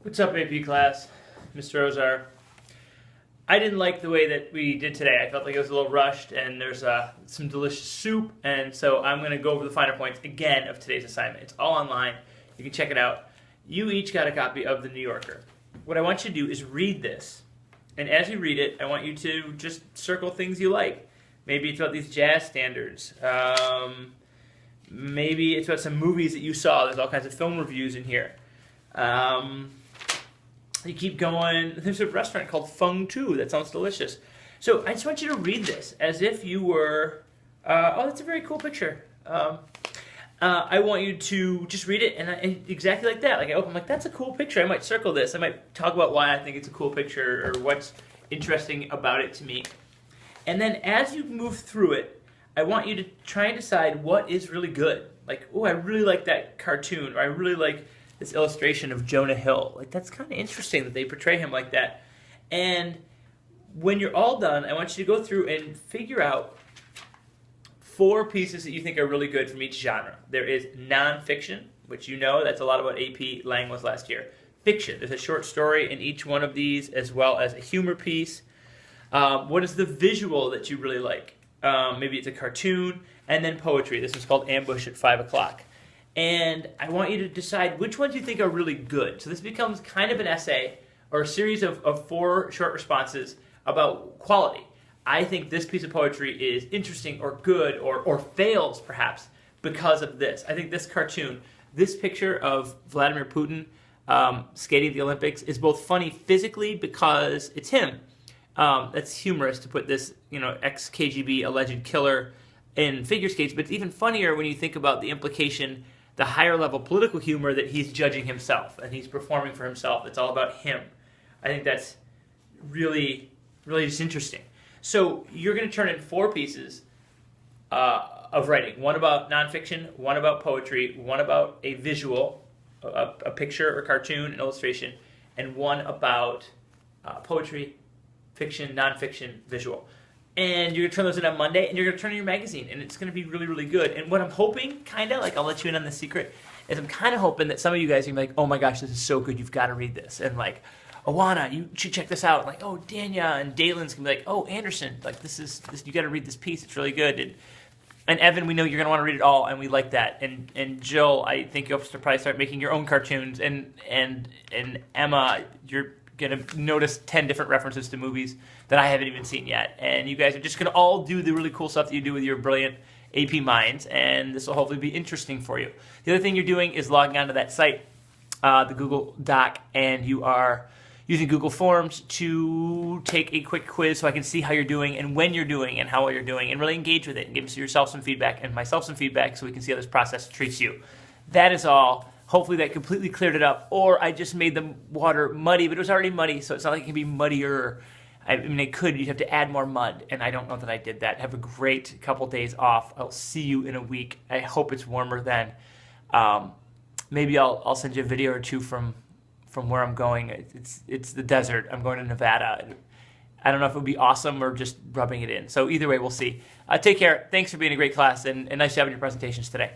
What's up, AP class? Mr. Ozar. I didn't like the way that we did today. I felt like it was a little rushed, and there's some delicious soup, and so I'm going to go over the finer points again of today's assignment. It's all online. You can check it out. You each got a copy of The New Yorker. What I want you to do is read this, and as you read it, I want you to just circle things you like. Maybe it's about these jazz standards. Maybe it's about some movies that you saw. There's all kinds of film reviews in here. You keep going. There's a restaurant called Fung Tu. That sounds delicious. So I just want you to read this as if you were, oh, that's a very cool picture. I want you to just read it and exactly like that. Like I open, I'm like, that's a cool picture. I might circle this. I might talk about why I think it's a cool picture or what's interesting about it to me. And then as you move through it, I want you to try and decide what is really good. Like, oh, I really like that cartoon, or I really like this illustration of Jonah Hill. Like, that's kind of interesting that they portray him like that. And when you're all done, I want you to go through and figure out 4 pieces that you think are really good from each genre. There is nonfiction, which you know, that's a lot of what AP Lang was last year. Fiction, there's a short story in each one of these, as well as a humor piece. What is the visual that you really like? Maybe it's a cartoon, and then poetry. This is called Ambush at 5 o'clock. And I want you to decide which ones you think are really good. So this becomes kind of an essay or a series of 4 short responses about quality. I think this piece of poetry is interesting or good or fails perhaps because of this. I think this cartoon, this picture of Vladimir Putin skating at the Olympics is both funny physically because it's him. That's humorous to put this, ex-KGB alleged killer in figure skates, but it's even funnier when you think about the implication, the higher level political humor that he's judging himself and he's performing for himself. It's all about him. I think that's really, really just interesting. So you're going to turn in 4 pieces of writing. One about nonfiction, one about poetry, one about a visual, a picture or cartoon, an illustration, and one about poetry, fiction, nonfiction, visual. And you're going to turn those in on Monday, and you're going to turn in your magazine, and it's going to be really, really good. And what I'm hoping, I'll let you in on the secret, is I'm kind of hoping that some of you guys are going to be like, oh my gosh, this is so good, you've got to read this. And like, Awana, you should check this out. And like, oh, Danya and Dalen's going to be like, oh, Anderson, like this you got to read this piece, it's really good. And Evan, we know you're going to want to read it all, and we like that. And Jill, I think you'll probably start making your own cartoons. And Emma, you're going to notice 10 different references to movies that I haven't even seen yet. And you guys are just going to all do the really cool stuff that you do with your brilliant AP minds, and this will hopefully be interesting for you. The other thing you're doing is logging onto that site, the Google Doc, and you are using Google Forms to take a quick quiz so I can see how you're doing and when you're doing and how well you're doing, and really engage with it and give yourself some feedback and myself some feedback so we can see how this process treats you. That is all. Hopefully that completely cleared it up, or I just made the water muddy, but it was already muddy, so it's not like it can be muddier. I mean, it could. You'd have to add more mud, and I don't know that I did that. Have a great couple days off. I'll see you in a week. I hope it's warmer then. Maybe I'll send you a video or 2 from where I'm going. It's the desert. I'm going to Nevada. I don't know if it would be awesome or just rubbing it in. So either way, we'll see. Take care. Thanks for being a great class, and nice job in your presentations today.